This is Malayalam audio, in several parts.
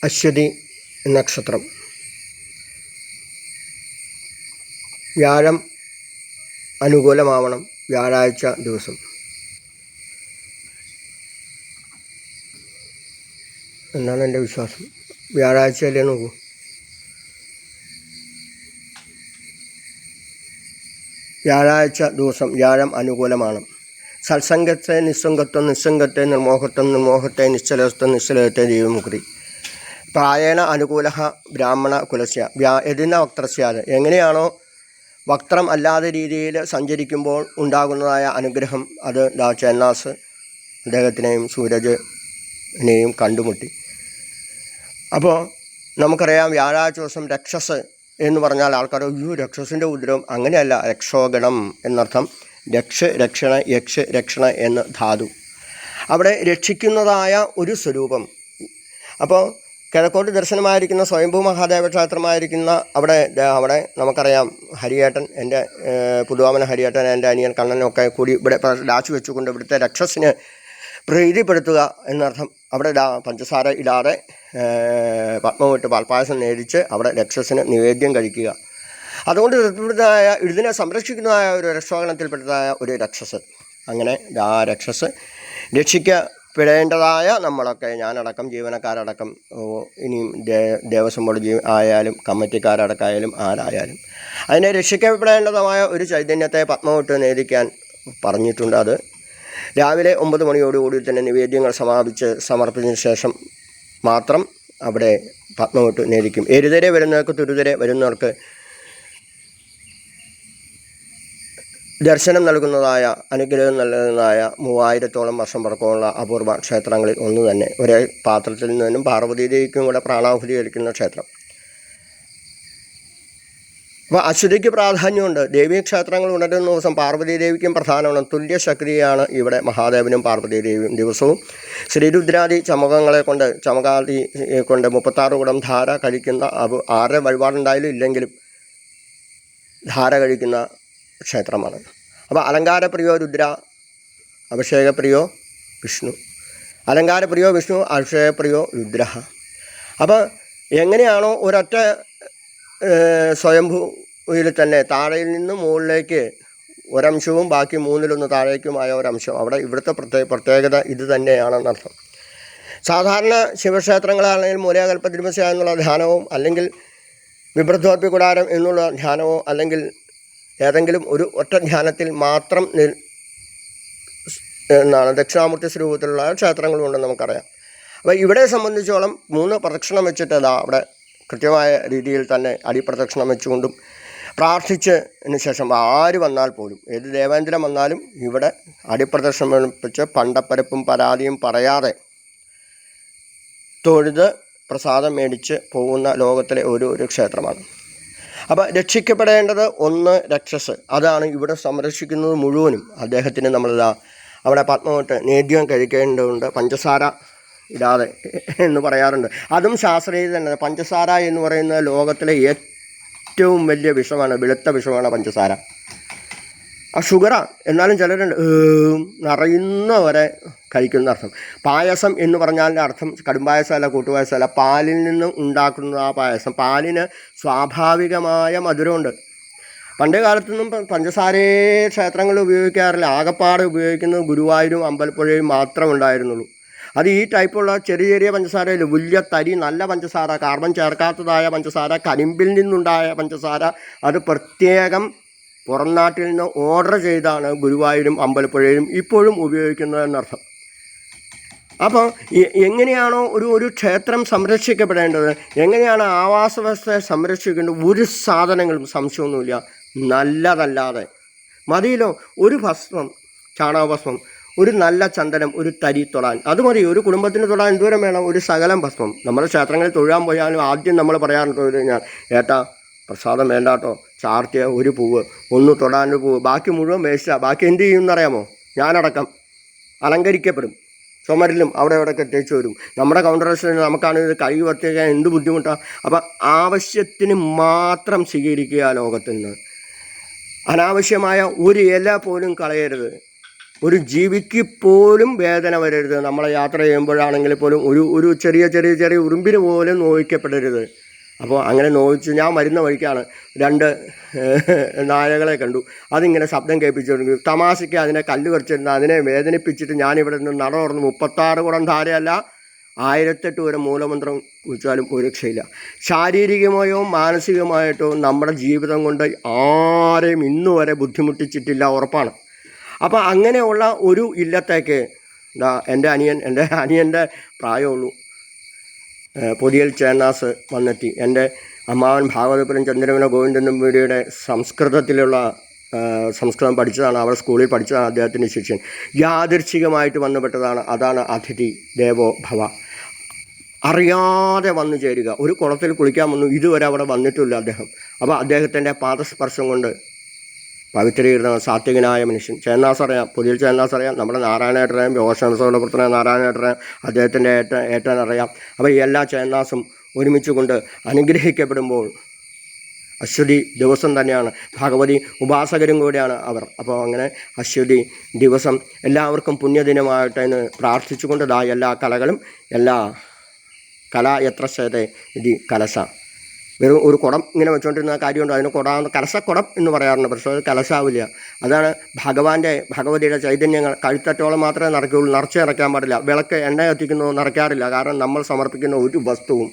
അശ്വതി നക്ഷത്രം. വ്യാഴം അനുകൂലമാവണം വ്യാഴാഴ്ച ദിവസം. എന്നാണ് എൻ്റെ വിശ്വാസം. വ്യാഴാഴ്ചയല്ലേ നോക്കൂ. വ്യാഴാഴ്ച ദിവസം വ്യാഴം അനുകൂലമാണ്. സത്സംഗത്തെ നിസ്സംഗത്വം, നിസ്സംഗത്തെ നിർമോഹത്വം, നിർമോഹത്തെ നിശ്ചലത്വം, നിശ്ചലത്തെ ദൈവമുക്തി. പ്രായേണ അനുകൂല ബ്രാഹ്മണ കുലസ്യ യതിന വക്ത്രസ്യാത്. എങ്ങനെയാണോ വക്രം അല്ലാത്ത രീതിയിൽ സഞ്ചരിക്കുമ്പോൾ ഉണ്ടാകുന്നതായ അനുഗ്രഹം, അത് ചേന്നാസ് അദ്ദേഹത്തിനെയും സൂരജിനെയും കണ്ടുമുട്ടി. അപ്പോൾ നമുക്കറിയാം വ്യാഴാഴ്ച ദിവസം രക്ഷസ് എന്ന് പറഞ്ഞാൽ ആൾക്കാർ രക്ഷസിൻ്റെ ഉദ്രവം. അങ്ങനെയല്ല, രക്ഷോഗണം എന്നർത്ഥം. രക്ഷണ രക്ഷണ എന്ന ധാതു, അവിടെ രക്ഷിക്കുന്നതായ ഒരു സ്വരൂപം. അപ്പോൾ കിഴക്കോട്ട് ദർശനമായിരിക്കുന്ന സ്വയംഭൂ മഹാദേവ ക്ഷേത്രമായിരിക്കുന്ന അവിടെ നമുക്കറിയാം ഹരിയേട്ടൻ, എൻ്റെ പുതുവാമന ഹരിയേട്ടൻ, എൻ്റെ അനിയൻ കണ്ണനൊക്കെ കൂടി ഇവിടെ ഡാച്ച് വെച്ചുകൊണ്ട് ഇവിടുത്തെ രക്ഷസിന് പ്രീതിപ്പെടുത്തുക എന്നർത്ഥം. അവിടെ പഞ്ചസാര ഇടാതെ പത്മമിട്ട് പാൽപ്പായസം നേടിച്ച് അവിടെ രക്ഷസിന് നിവേദ്യം കഴിക്കുക. അതുകൊണ്ട് ഇതിനെ സംരക്ഷിക്കുന്നതായ ഒരു രക്ഷോഗണത്തിൽപ്പെട്ടതായ ഒരു രക്ഷസ്. അങ്ങനെ ആ രക്ഷസ് രക്ഷിക്കപ്പെടേണ്ടതായ നമ്മളൊക്കെ, ഞാനടക്കം ജീവനക്കാരടക്കം, ഇനിയും ദേവസ്വം ബോർഡ് ആയാലും കമ്മിറ്റിക്കാരടക്കമായാലും ആരായാലും അതിനെ രക്ഷിക്കപ്പെടേണ്ടതായ ഒരു ചൈതന്യത്തെ പത്മമിട്ട് നേദിക്കാൻ പറഞ്ഞിട്ടുണ്ട്. അത് രാവിലെ 9 മണിയോടുകൂടി തന്നെ നിവേദ്യങ്ങൾ സമർപ്പിച്ചതിന് ശേഷം മാത്രം അവിടെ പത്മമിട്ട് നേദിക്കും. എരുതരെ വരുന്നവർക്ക്, തുരുതരെ വരുന്നവർക്ക് ദർശനം നൽകുന്നതായ, അനുഗ്രഹം നൽകുന്നതായ 3000-ഓളം വർഷം പഴക്കമുള്ള അപൂർവ ക്ഷേത്രങ്ങളിൽ ഒന്ന് തന്നെ. ഒരേ പാത്രത്തിൽ നിന്നും പാർവതീദേവിക്കും കൂടെ പ്രാണാഹുതി കഴിക്കുന്ന ക്ഷേത്രം. അപ്പോൾ അശ്വതിക്ക് പ്രാധാന്യമുണ്ട്. ദേവീക്ഷേത്രങ്ങൾ ഉണരുന്ന ദിവസം പാർവതീദേവിക്കും പ്രധാനമാണ്. തുല്യശക്തിയാണ് ഇവിടെ മഹാദേവനും പാർവതീദേവിയും. ദിവസവും ശ്രീരുദ്രാദി ചമകങ്ങളെ കൊണ്ട്, ചമകാദി കൊണ്ട് 36 കുടം ധാര കഴിക്കുന്ന, ആരുടെ വഴിപാടുണ്ടായാലും ഇല്ലെങ്കിലും ധാര കഴിക്കുന്ന ക്ഷേത്രമാണ്. അപ്പോൾ അലങ്കാരപ്രിയോ രുദ്ര, അഭിഷേകപ്രിയോ വിഷ്ണു. അലങ്കാരപ്രിയോ വിഷ്ണു, അഭിഷേകപ്രിയോ രുദ്ര. അപ്പോൾ എങ്ങനെയാണോ ഒരൊറ്റ സ്വയംഭൂയിൽ തന്നെ താഴയിൽ നിന്ന് മുകളിലേക്ക് ഒരംശവും ബാക്കി 1/3 താഴേക്കുമായ ഒരംശം, അവിടെ ഇവിടുത്തെ പ്രത്യേകത ഇത് തന്നെയാണെന്നർത്ഥം. സാധാരണ ശിവക്ഷേത്രങ്ങളാണെങ്കിൽ മൂലകൽപ്പതിരുമസ്യ എന്നുള്ള ധ്യാനവും, അല്ലെങ്കിൽ വിഭ്രദ്ധോർപ്പി കൂടാരം എന്നുള്ള ധ്യാനവും, അല്ലെങ്കിൽ ഏതെങ്കിലും ഒരു ഒറ്റ ധ്യാനത്തിൽ മാത്രം ദക്ഷിണാമൂർത്തി സ്വരൂപത്തിലുള്ള ക്ഷേത്രങ്ങളുണ്ടെന്ന് നമുക്കറിയാം. അപ്പോൾ ഇവിടെ സംബന്ധിച്ചോളം 3 പ്രദക്ഷിണം വെച്ചിട്ട് അവിടെ കൃത്യമായ രീതിയിൽ തന്നെ അടിപ്രദക്ഷിണം വെച്ചുകൊണ്ടും പ്രാർത്ഥിച്ചതിന് ശേഷം ആര് വന്നാൽ പോലും, ഏത് ദേവേന്ദ്രൻ വന്നാലും ഇവിടെ അടിപ്രദക്ഷിണം വെച്ച് പണ്ടപ്പരപ്പും പരാതിയും പറയാതെ തൊഴുത് പ്രസാദം മേടിച്ച് പോകുന്ന ലോകത്തിലെ ഒരു ക്ഷേത്രമാണ്. അപ്പോൾ രക്ഷിക്കപ്പെടേണ്ടത് ഒന്ന് രക്ഷസ്, അതാണ് ഇവിടെ സംരക്ഷിക്കുന്നത് മുഴുവനും. അദ്ദേഹത്തിന് നമ്മളിതാ അവിടെ പത്മമിട്ട് നേദ്യം കഴിക്കേണ്ടതുണ്ട്. പഞ്ചസാര ഇടാതെ എന്ന് പറയാറുണ്ട്. അതും ശാസ്ത്രീയ തന്നെ. പഞ്ചസാര എന്ന് പറയുന്ന ലോകത്തിലെ ഏറ്റവും വലിയ വിഷമാണ്, വെളുത്ത വിഷമാണ് പഞ്ചസാര. ആ ഷുഗറാണ്. എന്നാലും ചിലരുണ്ട് നിറയുന്നവരെ കഴിക്കുന്ന അർത്ഥം. പായസം എന്ന് പറഞ്ഞാലിൻ്റെ അർത്ഥം കടുംപായസമല്ല, കൂട്ടുപായസമല്ല, പാലിൽ നിന്ന് ഉണ്ടാക്കുന്ന ആ പായസം. പാലിന് സ്വാഭാവികമായ മധുരമുണ്ട്. പണ്ട് കാലത്തൊന്നും പഞ്ചസാരയെ ക്ഷേത്രങ്ങളിൽ ഉപയോഗിക്കാറില്ല. ആകപ്പാടെ ഉപയോഗിക്കുന്നത് ഗുരുവായൂരും അമ്പലപ്പുഴയും മാത്രം ഉണ്ടായിരുന്നുള്ളൂ. അത് ഈ ടൈപ്പുള്ള ചെറിയ ചെറിയ പഞ്ചസാരയിൽ വലിയ തരി നല്ല പഞ്ചസാര, കാർബൺ ചേർക്കാത്തതായ പഞ്ചസാര, കരിമ്പിൽ നിന്നുണ്ടായ പഞ്ചസാര, അത് പ്രത്യേകം പുറം നാട്ടിൽ നിന്ന് ഓർഡർ ചെയ്താണ് ഗുരുവായൂരും അമ്പലപ്പുഴയും ഇപ്പോഴും ഉപയോഗിക്കുന്നതെന്നർത്ഥം. അപ്പോൾ എങ്ങനെയാണോ ഒരു ക്ഷേത്രം സംരക്ഷിക്കപ്പെടേണ്ടത്, എങ്ങനെയാണ് ആവാസ വ്യവസ്ഥയെ സംരക്ഷിക്കേണ്ടത്, ഒരു സാധനങ്ങളും സംശയമൊന്നുമില്ല നല്ലതല്ലാതെ മതിയല്ലോ. ഒരു ഭസ്മം, ചാണകഭസ്മം, ഒരു നല്ല ചന്ദനം, ഒരു തരി തൊടാൻ, അത് മതി. ഒരു കുടുംബത്തിന് തൊടാൻ എന്തോരം വേണം? ഒരു ശകലം ഭസ്മം. നമ്മുടെ ക്ഷേത്രങ്ങളിൽ തൊഴാൻ പോയാലും ആദ്യം നമ്മൾ പറയാറുണ്ട്, കഴിഞ്ഞാൽ ഏട്ടാ പ്രസാദം വേണ്ടാട്ടോ, ചാർത്തിയ ഒരു പൂവ്, ഒന്ന് തൊടാനൊരു പൂവ്, ബാക്കി മുഴുവൻ വേസ്റ്റാണ്. ബാക്കി എന്ത് ചെയ്യുമെന്നറിയാമോ? ഞാനടക്കം അലങ്കരിക്കപ്പെടും. ചുമരിലും അവിടെ ഇവിടെയൊക്കെ തേച്ച് വരും. നമ്മുടെ കൗണ്ടറേഷൻ നമുക്കാണെങ്കിൽ കഴുകി വൃത്തിയാക്കാൻ എന്ത് ബുദ്ധിമുട്ടാണ്. അപ്പം ആവശ്യത്തിന് മാത്രം സ്വീകരിക്കുക ലോകത്തിൽ നിന്ന്. അനാവശ്യമായ ഒരു ഇല പോലും കളയരുത്. ഒരു ജീവിക്ക് പോലും വേദന വരരുത്. നമ്മളെ യാത്ര ചെയ്യുമ്പോഴാണെങ്കിൽ പോലും ഒരു ചെറിയ ഉറുമ്പിന് പോലും നോവിക്കപ്പെടരുത്. അപ്പോൾ അങ്ങനെ നോവിച്ച് ഞാൻ വരുന്ന വഴിക്കാണ് 2 നായകളെ കണ്ടു. അതിങ്ങനെ ശബ്ദം കേൾപ്പിച്ചു. തമാശയ്ക്ക് അതിനെ കല്ല് കടിച്ചിരുന്ന അതിനെ വേദനിപ്പിച്ചിട്ട് ഞാനിവിടെ നിന്ന് നട തുറന്ന് 36 കുടം ധാരയല്ല 1008 വരെ മൂലമന്ത്രം കുറിച്ചാലും ഒരു രക്ഷയില്ല. ശാരീരികമായോ മാനസികമായിട്ടോ നമ്മുടെ ജീവിതം കൊണ്ട് ആരെയും ഇന്നുവരെ ബുദ്ധിമുട്ടിച്ചിട്ടില്ല, ഉറപ്പാണ്. അപ്പോൾ അങ്ങനെയുള്ള ഒരു ഇല്ലത്തേക്ക് എൻ്റെ അനിയൻ്റെ പ്രായമുള്ളൂ പൊതിയൽ ചേന്നാസ് വന്നെത്തി. എൻ്റെ അമ്മാവൻ ഭാഗവതപുരം ചന്ദ്രമന ഗോവിന്ദൻ നമ്പൂതിരിയുടെ സംസ്കൃതം പഠിച്ചതാണ്, അവിടെ സ്കൂളിൽ പഠിച്ചതാണ് അദ്ദേഹത്തിൻ്റെ ശിഷ്യൻ. യാദൃച്ഛികമായിട്ട് വന്നുപെട്ടതാണ്. അതാണ് അതിഥി ദേവോ ഭവ. അറിയാതെ വന്നു ചേരുക. ഒരു കുളത്തിൽ കുളിക്കാൻ വന്നു, ഇതുവരെ അവിടെ വന്നിട്ടില്ല അദ്ദേഹം. അപ്പോൾ അദ്ദേഹത്തിൻ്റെ പാദസ്പർശം കൊണ്ട് പവിത്രീകരണ സാത്വികനായ മനുഷ്യൻ. ചേന്നാസ് അറിയാം, പുതിയ ചേന്നാസ് അറിയാം, നമ്മുടെ നാരായണേട്ടറിയാം, യോഗസംസോളപുത്രനെ നാരായണേട്ടറിയാം, അദ്ദേഹത്തിൻ്റെ ഏട്ടനറിയാം. അപ്പോൾ ഈ എല്ലാ ചേന്നാസും ഒരുമിച്ച് കൊണ്ട് അനുഗ്രഹിക്കപ്പെടുമ്പോൾ അശ്വതി ദിവസം തന്നെയാണ്. ഭഗവതി ഉപാസകരും കൂടിയാണ് അവർ. അപ്പോൾ അങ്ങനെ അശ്വതി ദിവസം എല്ലാവർക്കും പുണ്യദിനമാകട്ടെ എന്ന് പ്രാർത്ഥിച്ചുകൊണ്ട് എല്ലാ കലകളും കല എത്ര ശേതേ ഇതി കലശ. വെറും ഒരു കുടം ഇങ്ങനെ വെച്ചുകൊണ്ടിരുന്ന കാര്യമുണ്ട്. അതിന് കലശക്കുടം എന്ന് പറയാറുണ്ട്, പക്ഷേ അത് കലശാവില്ല. അതാണ് ഭഗവതിയുടെ ചൈതന്യങ്ങൾ കഴുത്തറ്റോളം മാത്രമേ നിറയ്ക്കുള്ളൂ, നിറച്ച് നിറയ്ക്കാൻ പാടില്ല. വിളക്ക് എണ്ണ കത്തിക്കുന്നത് നിറയ്ക്കാറില്ല, കാരണം നമ്മൾ സമർപ്പിക്കുന്ന ഒരു വസ്തുവും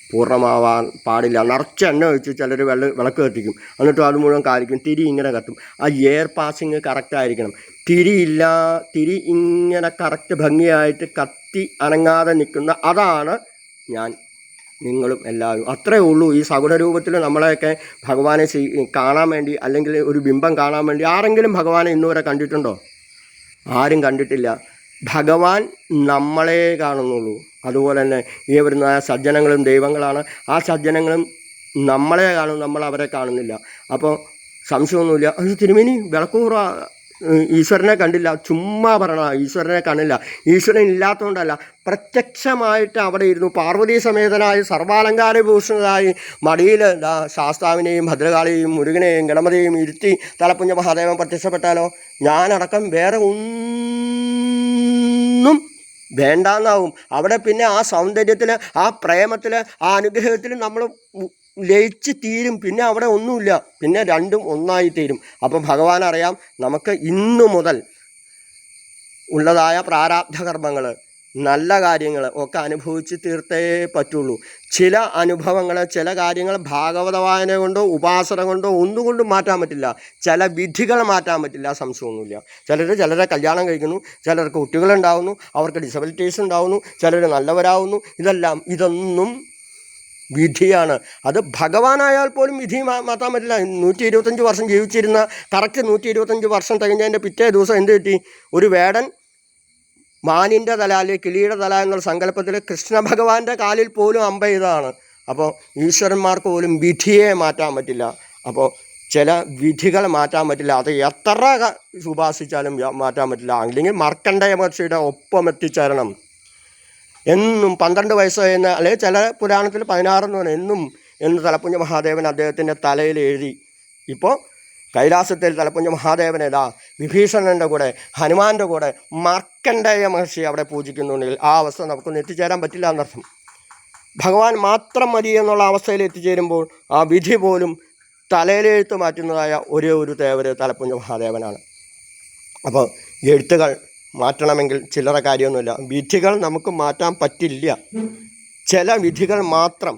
പൂർണ്ണമാവാൻ പാടില്ല. നിറച്ച് എണ്ണ ഒഴിച്ച് ചിലർ വിളക്ക് കത്തിക്കും, എന്നിട്ടും അത് മുഴുവൻ കാലിക്കും, തിരി ഇങ്ങനെ കത്തും. ആ എയർ പാസിങ് കറക്റ്റായിരിക്കണം. തിരി ഇങ്ങനെ കറക്റ്റ് ഭംഗിയായിട്ട് കത്തി അനങ്ങാതെ നിൽക്കുന്ന അതാണ് ഞാൻ, നിങ്ങളും എല്ലാവരും. അത്രയേ ഉള്ളൂ. ഈ സഗുണരൂപത്തിൽ നമ്മളെയൊക്കെ ഭഗവാനെ കാണാൻ വേണ്ടി, അല്ലെങ്കിൽ ഒരു ബിംബം കാണാൻ വേണ്ടി ആരെങ്കിലും ഭഗവാനെ ഇന്നുവരെ കണ്ടിട്ടുണ്ടോ? ആരും കണ്ടിട്ടില്ല. ഭഗവാൻ നമ്മളെ കാണുന്നുള്ളൂ. അതുപോലെ തന്നെ ഈ വരുന്ന സജ്ജനങ്ങളും ദൈവങ്ങളാണ്. ആ സജ്ജനങ്ങളും നമ്മളെ കാണും, നമ്മൾ അവരെ കാണുന്നില്ല. അപ്പോൾ സംശയമൊന്നുമില്ല, അത് തിരുമേനി വിളക്കൂറ ഈശ്വരനെ കണ്ടില്ല, ചുമ്മാ പറയണ. ഈശ്വരനെ കാണില്ല. ഈശ്വരൻ ഇല്ലാത്തതുകൊണ്ടല്ല, പ്രത്യക്ഷമായിട്ട് അവിടെ ഇരുന്നു പാർവതീ സമേതനായി സർവാലങ്കാരഭൂഷണരായി മടിയിൽ ശാസ്താവിനെയും ഭദ്രകാളിയെയും മുരുകനെയും ഗണപതിയെയും ഇരുത്തി തലപ്പുഞ്ച മഹാദേവൻ പ്രത്യക്ഷപ്പെട്ടാലോ ഞാനടക്കം വേറെ ഒന്നും വേണ്ടാന്നാവും. അവിടെ പിന്നെ ആ സൗന്ദര്യത്തിൽ, ആ പ്രേമത്തിൽ, ആ അനുഗ്രഹത്തിൽ നമ്മൾ ലയിച്ച് തീരും. പിന്നെ അവിടെ ഒന്നുമില്ല, പിന്നെ രണ്ടും ഒന്നായി തീരും. അപ്പം ഭഗവാൻ അറിയാം നമുക്ക് ഇന്നു മുതൽ ഉള്ളതായ പ്രാരാബ്ധ കർമ്മങ്ങൾ, നല്ല കാര്യങ്ങൾ ഒക്കെ അനുഭവിച്ച് തീർത്തേ പറ്റുള്ളൂ. ചില അനുഭവങ്ങൾ, ചില കാര്യങ്ങൾ ഭാഗവത വായന കൊണ്ടോ ഉപാസന കൊണ്ടോ ഒന്നുകൊണ്ടും മാറ്റാൻ പറ്റില്ല. ചില വിധികൾ മാറ്റാൻ പറ്റില്ല, സംശയമൊന്നുമില്ല. ചിലരെ കല്യാണം കഴിക്കുന്നു, ചിലർക്ക് കുട്ടികളുണ്ടാവുന്നു, അവർക്ക് ഡിസബിലിറ്റീസ് ഉണ്ടാവുന്നു, ചിലർ നല്ലവരാകുന്നു. ഇതൊന്നും വിധിയാണ്. അത് ഭഗവാനായാൽ പോലും വിധി മാറ്റാൻ പറ്റില്ല. 125 വർഷം ജീവിച്ചിരുന്ന, കറക്റ്റ് 125 വർഷം തികഞ്ഞതിൻ്റെ പിറ്റേ ദിവസം എന്ത് കിട്ടി? ഒരു വേടൻ മാനിൻ്റെ തല അല്ലെങ്കിൽ കിളിയുടെ തല എന്നുള്ള സങ്കല്പത്തിൽ കൃഷ്ണ ഭഗവാന്റെ കാലിൽ പോലും അമ്പെയ്തതാണ്. അപ്പോൾ ഈശ്വരന്മാർക്ക് പോലും വിധിയെ മാറ്റാൻ പറ്റില്ല. അപ്പോൾ ചില വിധികൾ മാറ്റാൻ പറ്റില്ല. അത് എത്ര ഉപാസിച്ചാലും മാറ്റാൻ പറ്റില്ല. അല്ലെങ്കിൽ മാർക്കണ്ഡേയ മഹർഷിയുടെ ഒപ്പം എത്തിച്ചേരണം. എന്നും 12 വയസ്സ് കഴിഞ്ഞ, അല്ലെങ്കിൽ ചില പുരാണത്തിൽ 16 എന്ന് പറഞ്ഞാൽ എന്ന് തലപ്പുഞ്ച മഹാദേവൻ അദ്ദേഹത്തിൻ്റെ തലയിൽ എഴുതി. ഇപ്പോൾ കൈലാസത്തിൽ തലപ്പുഞ്ച മഹാദേവനേതാ വിഭീഷണൻ്റെ കൂടെ, ഹനുമാൻ്റെ കൂടെ മാർക്കണ്ഡേയ മഹർഷി അവിടെ പൂജിക്കുന്നുണ്ടെങ്കിൽ ആ അവസ്ഥ നമുക്കൊന്നും എത്തിച്ചേരാൻ പറ്റില്ല എന്നർത്ഥം. ഭഗവാൻ മാത്രം മതി എന്നുള്ള അവസ്ഥയിൽ എത്തിച്ചേരുമ്പോൾ ആ വിധി പോലും തലയിലെഴുത്ത് മാറ്റുന്നതായ ഒരേ ഒരു തേവര് തലപ്പുഞ്ച മഹാദേവനാണ്. അപ്പോൾ എഴുത്തുകൾ മാറ്റണമെങ്കിൽ ചില്ലറ കാര്യമൊന്നുമില്ല. വിധികൾ നമുക്ക് മാറ്റാൻ പറ്റില്ല. ചില വിധികൾ മാത്രം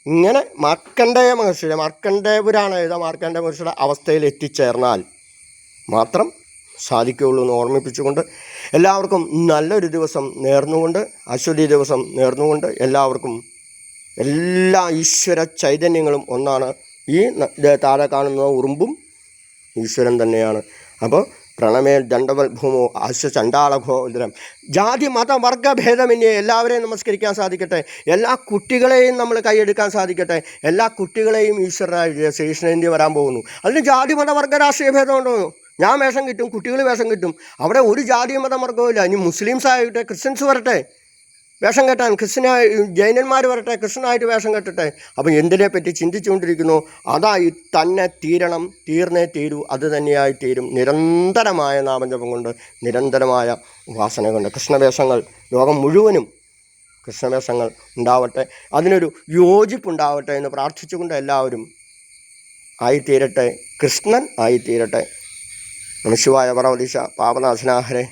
ഇങ്ങനെ മാർക്കണ്ഡേയ പുരാണം എഴുതാം, മാർക്കണ്ഡേയ മഹർഷിയുടെ അവസ്ഥയിൽ എത്തിച്ചേർന്നാൽ മാത്രം സാധിക്കുകയുള്ളൂ എന്ന് ഓർമ്മിപ്പിച്ചുകൊണ്ട് എല്ലാവർക്കും നല്ലൊരു ദിവസം നേർന്നുകൊണ്ട്, അശ്വതി ദിവസം നേർന്നുകൊണ്ട്, എല്ലാവർക്കും എല്ലാ ഈശ്വര ചൈതന്യങ്ങളും ഒന്നാണ്. ഈ താഴെ കാണുന്ന ഉറുമ്പും ഈശ്വരൻ തന്നെയാണ്. അപ്പോൾ പ്രണമേൽ ദണ്ഡവൽ ഭൂമോ ആശ ചണ്ടാളഘോദരം. ജാതി മത വർഗഭേദമന്യേ എല്ലാവരെയും നമസ്കരിക്കാൻ സാധിക്കട്ടെ. എല്ലാ കുട്ടികളെയും നമ്മൾ കൈയെടുക്കാൻ സാധിക്കട്ടെ. എല്ലാ കുട്ടികളെയും ഈശ്വരനായ ശ്രീകൃഷ്ണേന്ത്യ വരാൻ പോകുന്നു. അതിന് ജാതി മത വർഗ രാഷ്ട്രീയ ഭേദമുണ്ടോ? ഞാൻ വേഷം കിട്ടും, കുട്ടികൾ വേഷം കിട്ടും. അവിടെ ഒരു ജാതി മത വർഗവും ഇല്ല. ഇനി മുസ്ലിംസ് ആയിട്ട് ക്രിസ്ത്യൻസ് വരട്ടെ, വേഷം കെട്ടാൻ ജൈനന്മാർ വരട്ടെ, കൃഷ്ണനായിട്ട് വേഷം കെട്ടട്ടെ. അപ്പം എന്തിനെപ്പറ്റി ചിന്തിച്ചുകൊണ്ടിരിക്കുന്നു? അതായി തന്നെ തീരണം, തീർന്നേ തീരൂ, അത് തന്നെയായി തീരും. നിരന്തരമായ നാമജപം കൊണ്ട്, നിരന്തരമായ ഉപാസന കൊണ്ട് കൃഷ്ണവേഷങ്ങൾ ലോകം മുഴുവനും കൃഷ്ണവേഷങ്ങൾ ഉണ്ടാവട്ടെ, അതിനൊരു യോജിപ്പുണ്ടാവട്ടെ എന്ന് പ്രാർത്ഥിച്ചുകൊണ്ട് എല്ലാവരും ആയിത്തീരട്ടെ, കൃഷ്ണൻ ആയിത്തീരട്ടെ. നമഃ ശിവായ. പരമദിശ പാപനാശനാഹരെ.